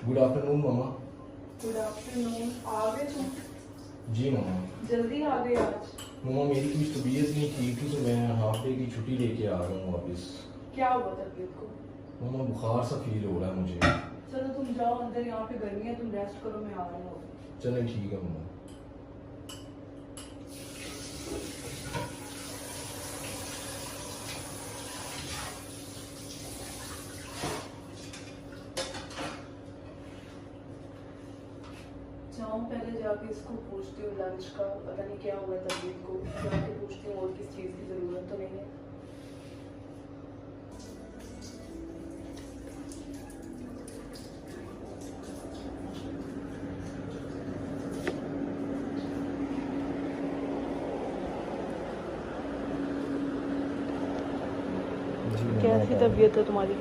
Good afternoon मामा। Good afternoon. आ गए तुम? जी मामा। जल्दी आ गए आज। मामा मेरी कुछ तबीयत नहीं ठीक थी तो मैं हाफ डे की छुट्टी लेके आ रहा हूँ वापस। क्या हुआ तबीयत को? मामा बुखार सा फील हो रहा है मुझे। चलो तुम जाओ अंदर, यहाँ पे गर्मी है, तुम रेस्ट करो, मैं आ रही हूँ। चलें ठीक है मामा। जाऊँ पहले जाके इसको पूछती हूँ लंच का, पता नहीं क्या हुआ तबीयत को, जाके पूछती हूँ और किस चीज़ की ज़रूरत तो नहीं है। कैसी तबीयत है तुम्हारी?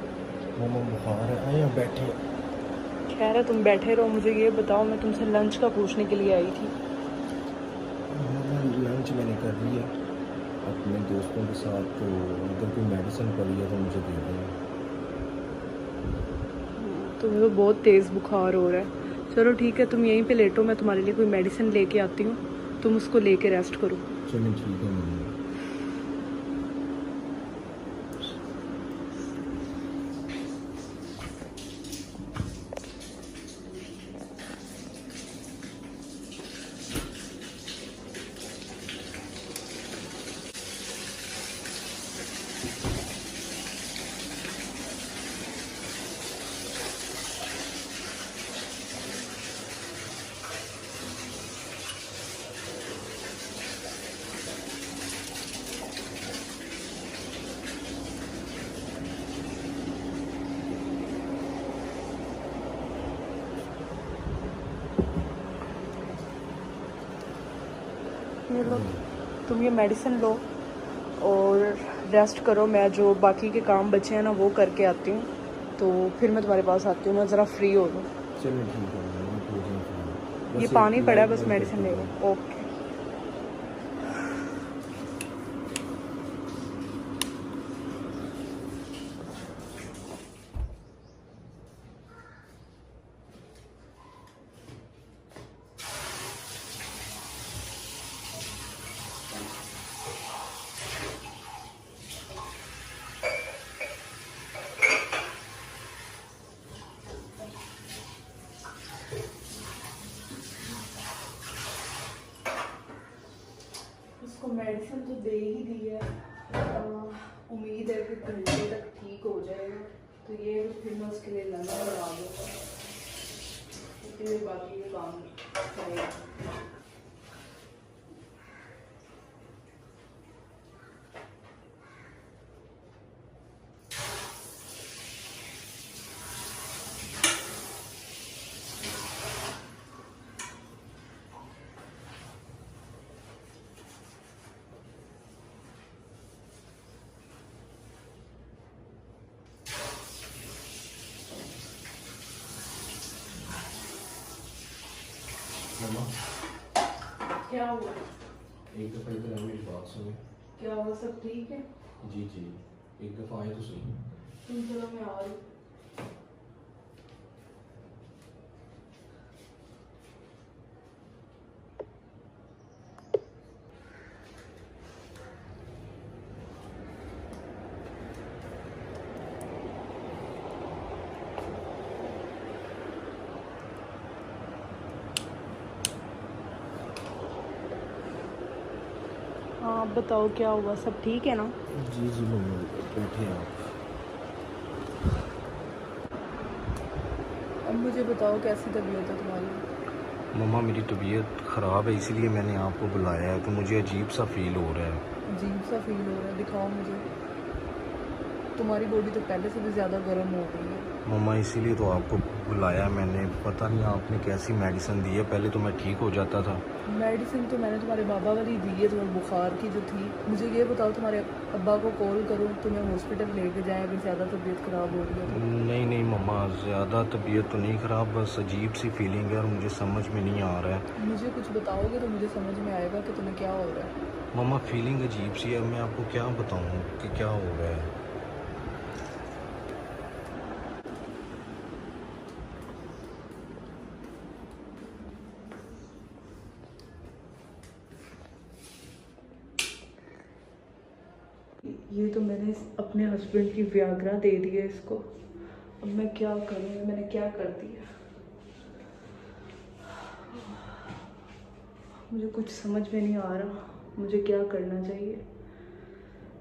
मामा बुखार है, आए बैठे। खैर है, तुम बैठे रहो। मुझे ये बताओ, मैं तुमसे लंच का पूछने के लिए आई थी। मामा लंच मैंने कर लिया अपने दोस्तों के साथ, तो अगर कोई मेडिसिन पड़ी है तो मुझे दे देना। तुम्हें तो बहुत तेज़ बुखार हो रहा है। चलो ठीक है, तुम यहीं पे लेटो, मैं तुम्हारे लिए कोई मेडिसिन लेके आती हूँ, तुम उसको लेके रेस्ट करो। चलें ठीक है मामा। ये लो, तुम ये मेडिसिन लो और रेस्ट करो। मैं जो बाकी के काम बचे हैं ना वो करके आती हूँ, तो फिर मैं तुम्हारे पास आती हूँ, मैं ज़रा फ्री हो लूँ। चलें ठीक है मामा। ये पानी पड़ा है, बस मेडिसिन ले लो। ओके। इसको मेडिसिन तो दे ही दी है, उम्मीद है कि घंटे तक ठीक हो जाएगा। तो ये फिर मैं उसके लिए लंच बना दूँगा, इसलिए बाकी के काम करेगा। मामा क्या हुआ? एक दफ़ा इधर मेरी बात सुनो। क्या हुआ? सब ठीक है? जी जी, एक दफ़ा आए तो सही। तुम चलो, मैं आ रही हूँ। हाँ, आप बताओ क्या हुआ? सब ठीक है ना? जी जी मामा, बैठे आप। अब मुझे बताओ कैसी तबीयत है तुम्हारी? मामा मेरी तबीयत ख़राब है, इसीलिए मैंने आपको बुलाया है। तो मुझे अजीब सा फील हो रहा है। अजीब सा फील हो रहा है? दिखाओ मुझे। तुम्हारी बॉडी तो पहले से भी ज़्यादा गर्म हो गई है। मामा इसीलिए तो आपको बुलाया मैंने। पता नहीं आपने कैसी मेडिसिन दी है, पहले तो मैं ठीक हो जाता था। मेडिसिन तो मैंने तुम्हारे बाबा वाली दी है, तुम्हें बुखार की जो थी। मुझे ये बताओ, तुम्हारे अब्बा को कॉल करूँ, तुम्हें हॉस्पिटल लेके जाएं अगर ज़्यादा तबीयत ख़राब हो रही है तो? नहीं नहीं मामा, ज़्यादा तबीयत तो नहीं ख़राब, बस अजीब सी फीलिंग है और मुझे समझ में नहीं आ रहा है। मुझे कुछ बताओगे तो मुझे समझ में आएगा कि तुम्हें क्या हो रहा है। मामा फीलिंग अजीब सी है, मैं आपको क्या बताऊँ कि क्या हो रहा है। ये तो मैंने अपने हस्बैंड की व्याग्रा दे दी है इसको। अब मैं क्या करूँ, मैंने क्या कर दिया? मुझे कुछ समझ में नहीं आ रहा मुझे क्या करना चाहिए।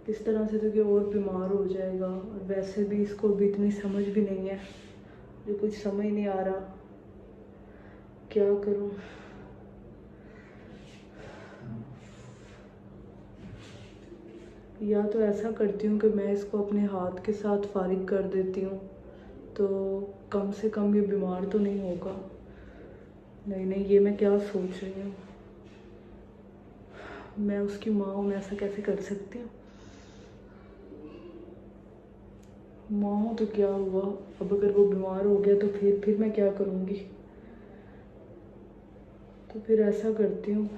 इस तरह से तो कि और बीमार हो जाएगा, और वैसे भी इसको भी इतनी समझ भी नहीं है। मुझे कुछ समझ नहीं आ रहा क्या करूं। या तो ऐसा करती हूँ कि मैं इसको अपने हाथ के साथ फारिग कर देती हूँ, तो कम से कम ये बीमार तो नहीं होगा। नहीं नहीं, ये मैं क्या सोच रही हूँ। मैं उसकी माँ हूँ, मैं ऐसा कैसे कर सकती हूँ? माँ हूँ तो क्या हुआ, अब अगर वो बीमार हो गया तो फिर मैं क्या करूँगी? तो फिर ऐसा करती हूँ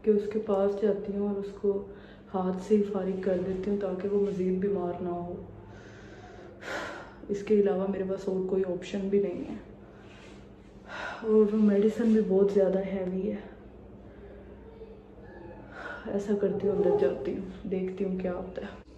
कि उसके पास जाती हूँ और उसको हाथ से ही फारिग कर देती हूँ, ताकि वो मज़ीद बीमार ना हो। इसके अलावा मेरे पास और कोई ऑप्शन भी नहीं है, और मेडिसिन भी बहुत ज़्यादा हैवी है। ऐसा करती हूँ, अंदर जाती हूँ, देखती हूँ क्या होता है।